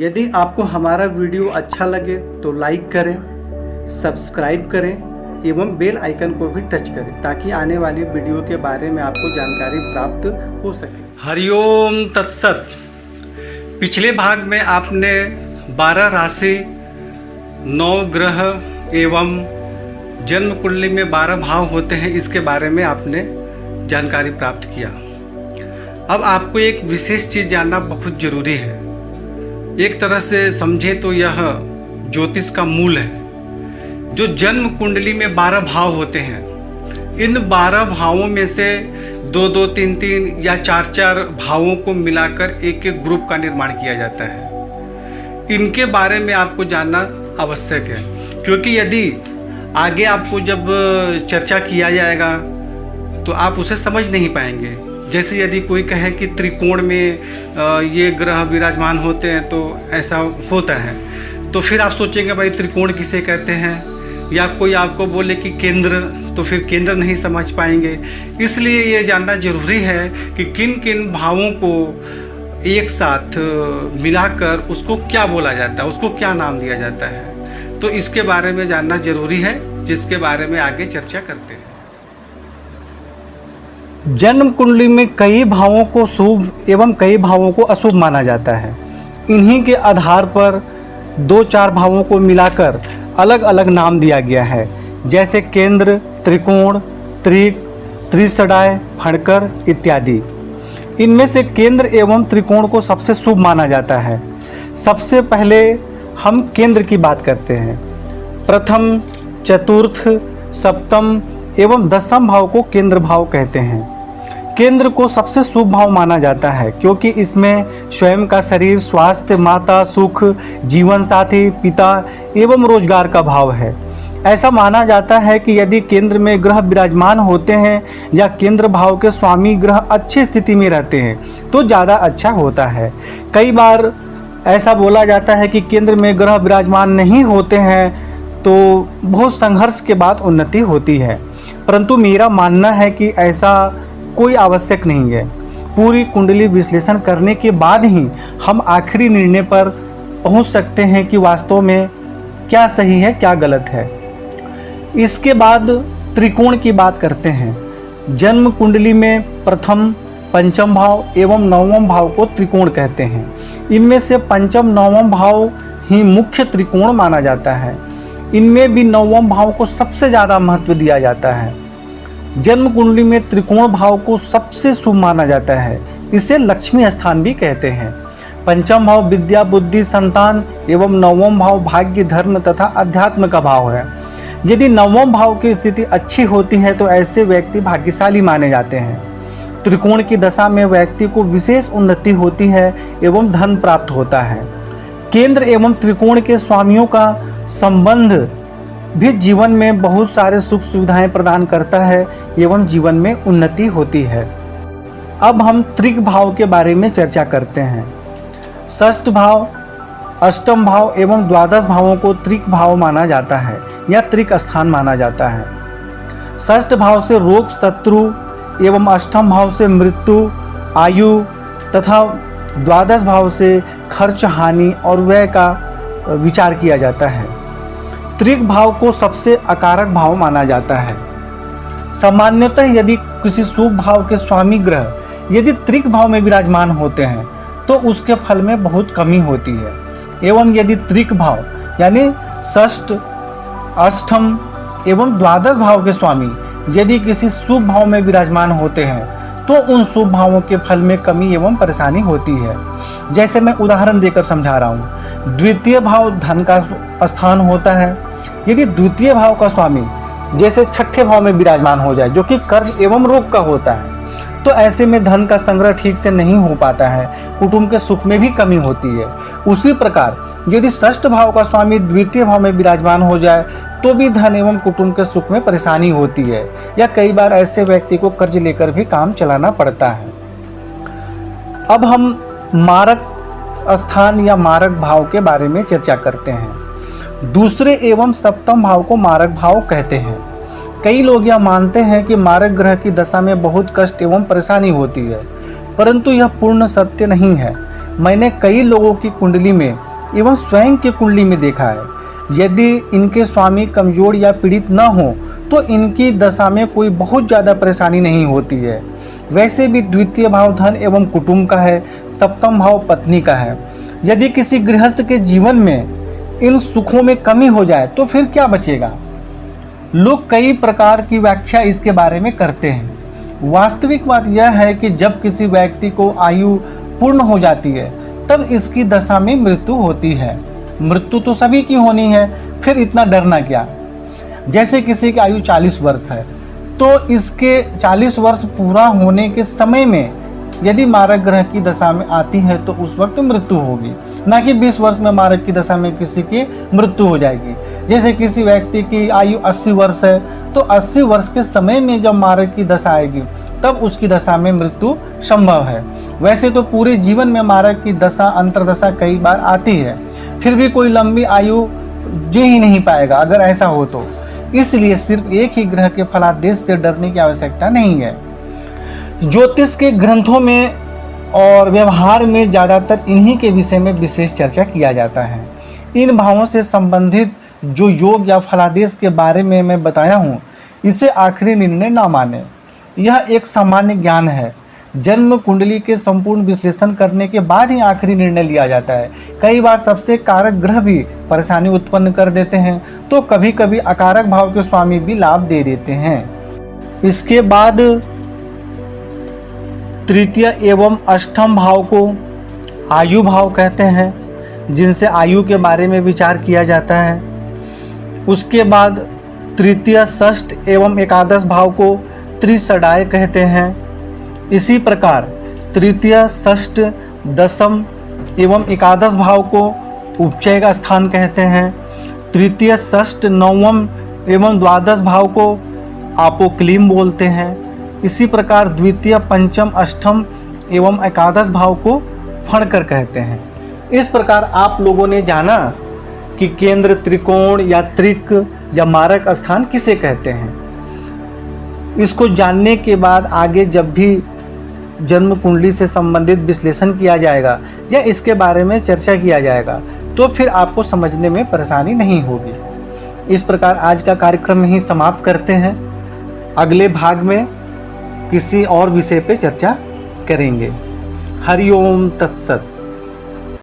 यदि आपको हमारा वीडियो अच्छा लगे तो लाइक करें, सब्सक्राइब करें एवं बेल आइकन को भी टच करें ताकि आने वाली वीडियो के बारे में आपको जानकारी प्राप्त हो सके। हरिओम तत्सत। पिछले भाग में आपने 12 राशि, 9 ग्रह एवं जन्म कुंडली में 12 भाव होते हैं, इसके बारे में आपने जानकारी प्राप्त किया। अब आपको एक विशेष चीज़ जानना बहुत ज़रूरी है। एक तरह से समझे तो यह ज्योतिष का मूल है। जो जन्म कुंडली में 12 भाव होते हैं, इन 12 भावों में से 2-2, 3-3 या 4-4 भावों को मिलाकर एक एक ग्रुप का निर्माण किया जाता है। इनके बारे में आपको जानना आवश्यक है, क्योंकि यदि आगे आपको जब चर्चा किया जाएगा तो आप उसे समझ नहीं पाएंगे। जैसे यदि कोई कहे कि त्रिकोण में ये ग्रह विराजमान होते हैं तो ऐसा होता है, तो फिर आप सोचेंगे भाई त्रिकोण किसे कहते हैं, या कोई आपको बोले कि केंद्र, तो फिर केंद्र नहीं समझ पाएंगे। इसलिए ये जानना जरूरी है कि किन किन भावों को एक साथ मिलाकर उसको क्या बोला जाता है, उसको क्या नाम दिया जाता है। तो इसके बारे में जानना जरूरी है, जिसके बारे में आगे चर्चा करते हैं। जन्म कुंडली में कई भावों को शुभ एवं कई भावों को अशुभ माना जाता है। इन्हीं के आधार पर 2-4 भावों को मिलाकर अलग अलग नाम दिया गया है, जैसे केंद्र, त्रिकोण, त्रिक, त्रिसड़ाय, फणकर इत्यादि। इनमें से केंद्र एवं त्रिकोण को सबसे शुभ माना जाता है। सबसे पहले हम केंद्र की बात करते हैं। प्रथम, चतुर्थ, सप्तम एवं 10वां भाव को केंद्र भाव कहते हैं। केंद्र को सबसे शुभ भाव माना जाता है, क्योंकि इसमें स्वयं का शरीर, स्वास्थ्य, माता, सुख, जीवन साथी, पिता एवं रोजगार का भाव है। ऐसा माना जाता है कि यदि केंद्र में ग्रह विराजमान होते हैं या केंद्र भाव के स्वामी ग्रह अच्छी स्थिति में रहते हैं तो ज़्यादा अच्छा होता है। कई बार ऐसा बोला जाता है कि केंद्र में ग्रह विराजमान नहीं होते हैं तो बहुत संघर्ष के बाद उन्नति होती है, परंतु मेरा मानना है कि ऐसा कोई आवश्यक नहीं है। पूरी कुंडली विश्लेषण करने के बाद ही हम आखिरी निर्णय पर पहुंच सकते हैं कि वास्तव में क्या सही है, क्या गलत है। इसके बाद त्रिकोण की बात करते हैं। जन्म कुंडली में प्रथम, पंचम भाव एवं 9वां भाव को त्रिकोण कहते हैं। इनमें से पंचम, 9वां भाव ही मुख्य त्रिकोण माना जाता है। इनमें भी 9वां भाव को सबसे ज़्यादा महत्व दिया जाता है। जन्म कुंडली में त्रिकोण भाव को सबसे शुभ माना जाता है। इसे लक्ष्मी स्थान भी कहते हैं। पंचम भाव विद्या, बुद्धि, संतान एवं 9वां भाव भाग्य, धर्म तथा अध्यात्म का भाव है। यदि 9वां भाव की स्थिति अच्छी होती है तो ऐसे व्यक्ति भाग्यशाली माने जाते हैं। त्रिकोण की दशा में व्यक्ति को विशेष उन्नति होती है एवं धन प्राप्त होता है। केंद्र एवं त्रिकोण के स्वामियों का संबंध भी जीवन में बहुत सारे सुख सुविधाएं प्रदान करता है एवं जीवन में उन्नति होती है। अब हम त्रिक भाव के बारे में चर्चा करते हैं। षष्ठ भाव, अष्टम भाव एवं द्वादश भावों को त्रिक भाव माना जाता है या त्रिक स्थान माना जाता है। षष्ठ भाव से रोग, शत्रु एवं अष्टम भाव से मृत्यु, आयु तथा द्वादश भाव से खर्च, हानि और व्यय का विचार किया जाता है। त्रिक भाव को सबसे अकारक भाव माना जाता है। सामान्यतः यदि किसी शुभ भाव के स्वामी ग्रह यदि त्रिक भाव में विराजमान होते हैं तो उसके फल में बहुत कमी होती है, एवं यदि त्रिक भाव यानी षष्ठ, अष्टम एवं द्वादश भाव के स्वामी यदि किसी शुभ भाव में विराजमान होते हैं तो उन शुभ भावों के फल में कमी एवं परेशानी होती है। जैसे मैं उदाहरण देकर समझा रहा हूँ। द्वितीय भाव धन का स्थान होता है। यदि द्वितीय भाव का स्वामी जैसे छठे भाव में विराजमान हो जाए, जो कि कर्ज एवं रोग का होता है, तो ऐसे में धन का संग्रह ठीक से नहीं हो पाता है, कुटुंब के सुख में भी कमी होती है। उसी प्रकार यदि षष्ठ भाव का स्वामी द्वितीय भाव में विराजमान हो जाए तो भी धन एवं कुटुंब के सुख में परेशानी होती है, या कई बार ऐसे व्यक्ति को कर्ज लेकर भी काम चलाना पड़ता है। अब हम मारक स्थान या मारक भाव के बारे में चर्चा करते हैं। दूसरे एवं सप्तम भाव को मारक भाव कहते हैं। कई लोग यह मानते हैं कि मारक ग्रह की दशा में बहुत कष्ट एवं परेशानी होती है, परंतु यह पूर्ण सत्य नहीं है। मैंने कई लोगों की कुंडली में एवं स्वयं के कुंडली में देखा है। यदि इनके स्वामी कमजोर या पीड़ित न हो तो इनकी दशा में कोई बहुत ज़्यादा परेशानी नहीं होती है। वैसे भी द्वितीय भाव धन एवं कुटुंब का है, सप्तम भाव पत्नी का है। यदि किसी गृहस्थ के जीवन में इन सुखों में कमी हो जाए तो फिर क्या बचेगा? लोग कई प्रकार की व्याख्या इसके बारे में करते हैं। वास्तविक बात यह है कि जब किसी व्यक्ति को आयु पूर्ण हो जाती है तब इसकी दशा में मृत्यु होती है। मृत्यु तो सभी की होनी है, फिर इतना डरना क्या? जैसे किसी की आयु 40 वर्ष है तो इसके 40 वर्ष पूरा होने के समय में यदि मारक ग्रह की दशा में आती है तो उस वक्त मृत्यु होगी, ना कि 20 वर्ष में मारक की दशा में किसी की मृत्यु हो जाएगी। जैसे किसी व्यक्ति की आयु 80 वर्ष है तो 80 वर्ष के समय में जब मारक की दशा आएगी तब उसकी दशा में मृत्यु संभव है। वैसे तो पूरे जीवन में मारक की दशा अंतर्दशा कई बार आती है, फिर भी कोई लंबी आयु जी ही नहीं पाएगा अगर ऐसा हो तो। इसलिए सिर्फ एक ही ग्रह के फलादेश से डरने की आवश्यकता नहीं है। ज्योतिष के ग्रंथों में और व्यवहार में ज़्यादातर इन्हीं के विषय में विशेष चर्चा किया जाता है। इन भावों से संबंधित जो योग या फलादेश के बारे में मैं बताया हूँ, इसे आखिरी निर्णय ना माने। यह एक सामान्य ज्ञान है। जन्म कुंडली के संपूर्ण विश्लेषण करने के बाद ही आखिरी निर्णय लिया जाता है। कई बार सबसे कारक ग्रह भी परेशानी उत्पन्न कर देते हैं तो कभी कभी अकारक भाव के स्वामी भी लाभ दे देते हैं। इसके बाद तृतीय एवं अष्टम भाव को आयु भाव कहते हैं, जिनसे आयु के बारे में विचार किया जाता है। उसके बाद तृतीय, षष्ठ एवं एकादश भाव को त्रिषडाय कहते हैं। इसी प्रकार तृतीय, षष्ठ, दशम एवं एकादश भाव को उपचय का स्थान कहते हैं। तृतीय, षष्ठ, नवम एवं द्वादश भाव को आपोक्लीम बोलते हैं। इसी प्रकार द्वितीय, पंचम, अष्टम एवं एकादश भाव को फणकर कहते हैं। इस प्रकार आप लोगों ने जाना कि केंद्र, त्रिकोण या त्रिक या मारक स्थान किसे कहते हैं। इसको जानने के बाद आगे जब भी जन्म कुंडली से संबंधित विश्लेषण किया जाएगा या इसके बारे में चर्चा किया जाएगा तो फिर आपको समझने में परेशानी नहीं होगी। इस प्रकार आज का कार्यक्रम यहीं समाप्त करते हैं। अगले भाग में किसी और विषय पे चर्चा करेंगे। हरि ओम तत्सत।